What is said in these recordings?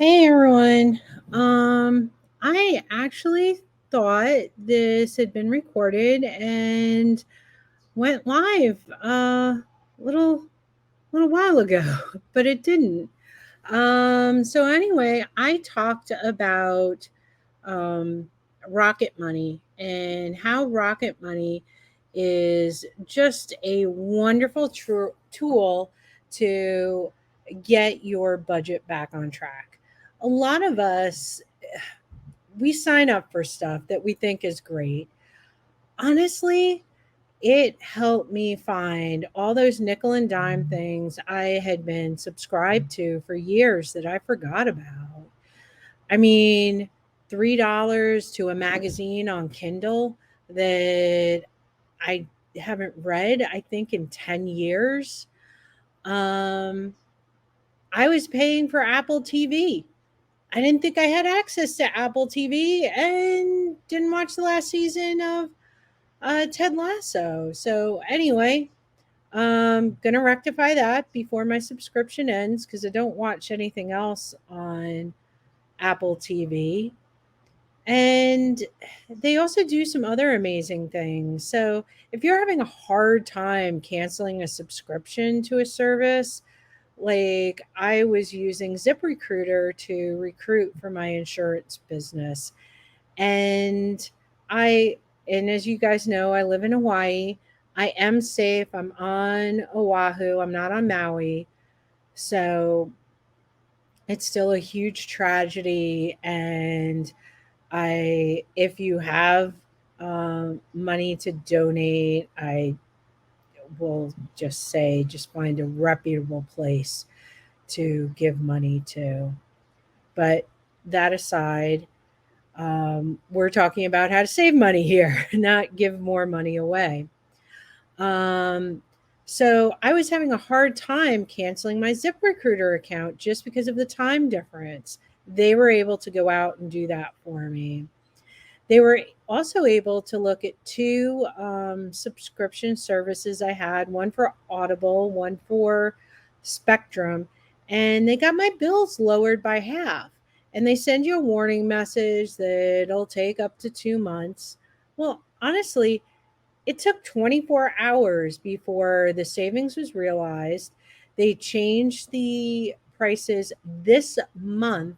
Hey everyone. I actually thought this had been recorded and went live little little while ago, but it didn't. So anyway, I talked about um Rocket Money and how Rocket Money is just a wonderful tool to get your budget back on track. A lot of us, we sign up for stuff that we think is great. Honestly, it helped me find all those nickel and dime things I had been subscribed to for years that I forgot about. I mean, $3 to a magazine on Kindle that I haven't read, I think, in 10 years. Um, I was paying for Apple TV. I didn't think I had access to Apple TV and didn't watch the last season of Ted Lasso. So, anyway, gonna rectify that before my subscription ends because I don't watch anything else on Apple TV. And they also do some other amazing things. So, if you're having a hard time canceling a subscription to a service, like I was using ZipRecruiter to recruit for my insurance business. And I, and as you guys know, I live in Hawaii. I am safe. I'm on Oahu. I'm not on Maui. So it's still a huge tragedy. And if you have money to donate, I will just say, just find a reputable place to give money to. But that aside, we're talking about how to save money here, not give more money away. Um, so I was having a hard time canceling my ZipRecruiter account just because of the time difference. They were able to go out and do that for me. They were also able to look at two subscription services I had, one for Audible, one for Spectrum, and they got my bills lowered by half. And they send you a warning message that it'll take up to 2 months. Well, honestly, it took 24 hours before the savings was realized. They changed the prices this month,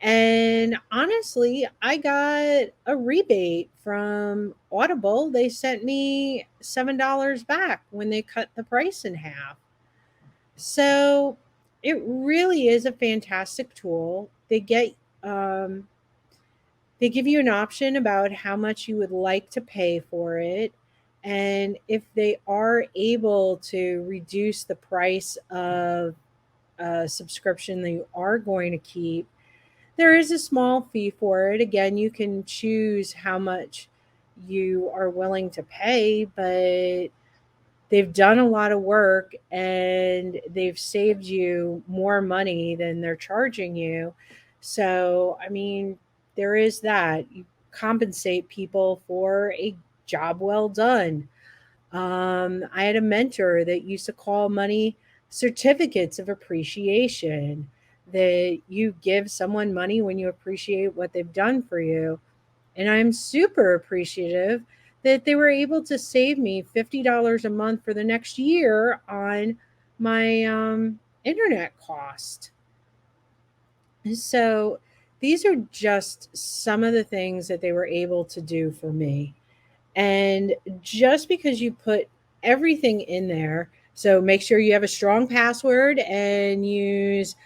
and honestly, I got a rebate from Audible. They sent me $7 back when they cut the price in half. So it really is a fantastic tool. Um, they give you an option about how much you would like to pay for it. And if they are able to reduce the price of a subscription that you are going to keep, there is a small fee for it. Again, you can choose how much you are willing to pay, but they've done a lot of work and they've saved you more money than they're charging you. So, I mean, there is that. You compensate people for a job well done. I had a mentor that used to call money certificates of appreciation, that you give someone money when you appreciate what they've done for you. And I'm super appreciative that they were able to save me $50 a month for the next year on my internet cost. So these are just some of the things that they were able to do for me. And just because you put everything in there, so make sure you have a strong password and use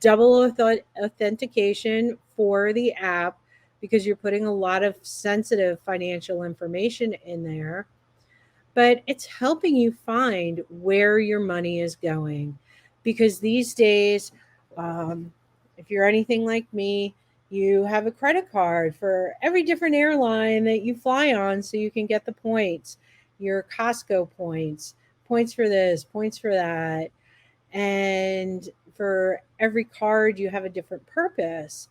authentication for the app because you're putting a lot of sensitive financial information in there. But it's helping you find where your money is going. Because these days, um, if you're anything like me, you have a credit card for every different airline that you fly on so you can get the points, your Costco points, points for this, points for that. And for every card, you have a different purpose.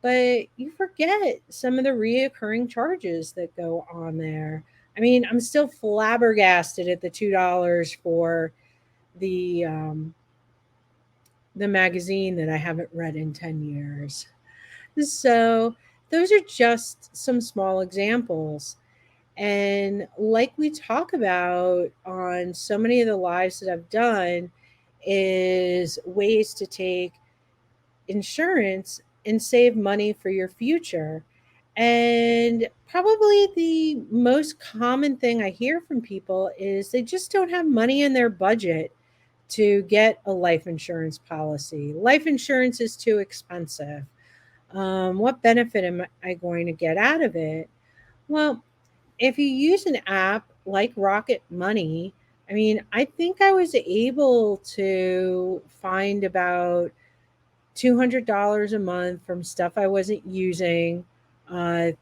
But you forget some of the reoccurring charges that go on there. I mean, I'm still flabbergasted at the $2 for the the magazine that I haven't read in 10 years. So, those are just some small examples. And like we talk about on so many of the lives that I've done, is ways to take insurance and save money for your future. And probably the most common thing I hear from people is they just don't have money in their budget to get a life insurance policy. Life insurance is too expensive. What benefit am I going to get out of it? Well, if you use an app like Rocket Money, I mean, I think I was able to find about $200 a month from stuff I wasn't using,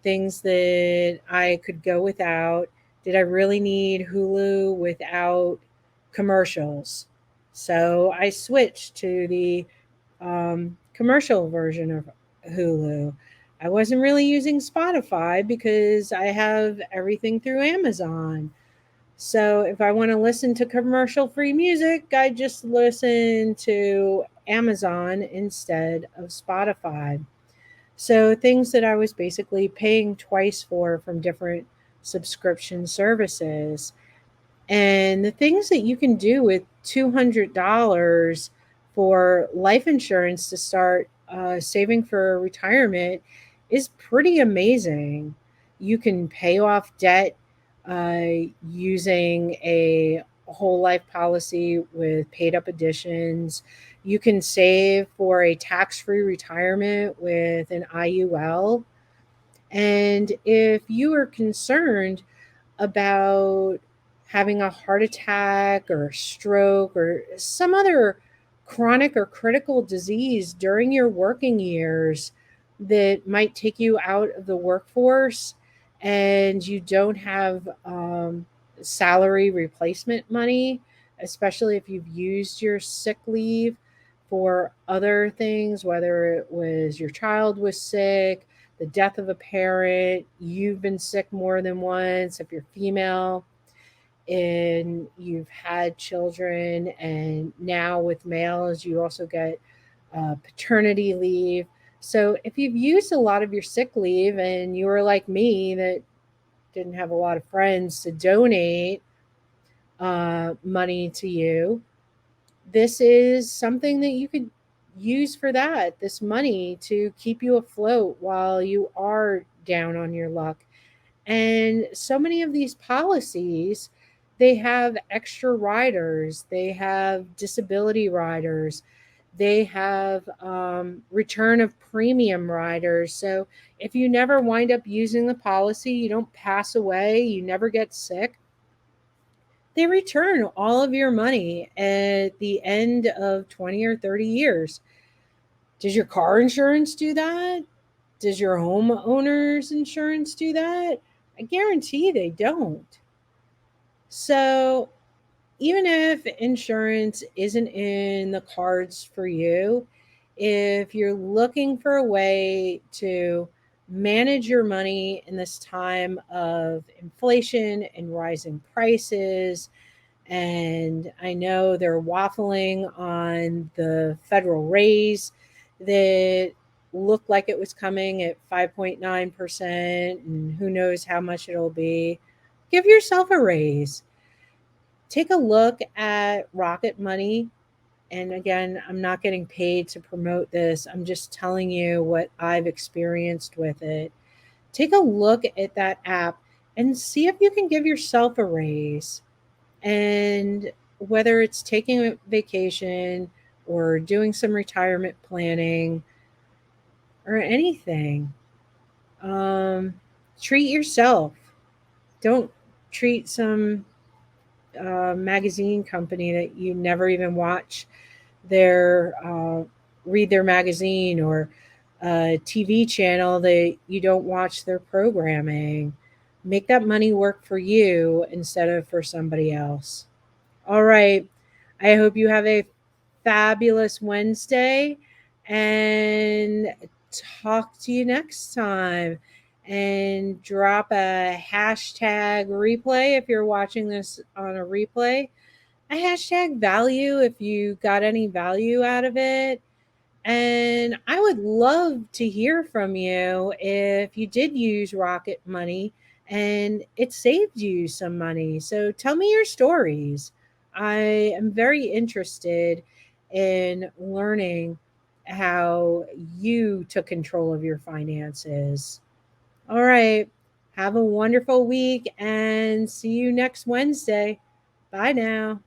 things that I could go without. Did I really need Hulu without commercials? So I switched to the commercial version of Hulu. I wasn't really using Spotify because I have everything through Amazon. So if I want to listen to commercial free music, I just listen to Amazon instead of Spotify. So things that I was basically paying twice for from different subscription services. And the things that you can do with $200 for life insurance to start saving for retirement is pretty amazing. You can pay off debt uh, using a whole life policy with paid up additions. You can save for a tax free retirement with an IUL. And if you are concerned about having a heart attack or a stroke or some other chronic or critical disease during your working years that might take you out of the workforce, and you don't have salary replacement money, especially if you've used your sick leave for other things, whether it was your child was sick, the death of a parent, you've been sick more than once, if you're female and you've had children, and now with males, you also get paternity leave. So if you've used a lot of your sick leave and you were like me that didn't have a lot of friends to donate money to you, this is something that you could use for that, this money to keep you afloat while you are down on your luck. And so many of these policies, they have extra riders, they have disability riders, they have return of premium riders. So if you never wind up using the policy, you don't pass away, you never get sick, they return all of your money at the end of 20 or 30 years. Does your car insurance do that? Does your homeowner's insurance do that? I guarantee they don't. So, even if insurance isn't in the cards for you, if you're looking for a way to manage your money in this time of inflation and rising prices, and I know they're waffling on the federal raise that looked like it was coming at 5.9%, and who knows how much it'll be. Give yourself a raise. Take a look at Rocket Money. And again, I'm not getting paid to promote this. I'm just telling you what I've experienced with it. Take a look at that app and see if you can give yourself a raise. And whether it's taking a vacation or doing some retirement planning or anything, um, treat yourself. Don't treat some magazine company that you never even watch their read their magazine, or a TV channel that you don't watch their programming. Make that money work for you instead of for somebody else. All right. I hope you have a fabulous Wednesday and talk to you next time. And drop a hashtag replay if you're watching this on a replay. a hashtag value if you got any value out of it. And I would love to hear from you if you did use Rocket Money and it saved you some money. So tell me your stories. I am very interested in learning how you took control of your finances. All right. Have a wonderful week and see you next Wednesday. Bye now.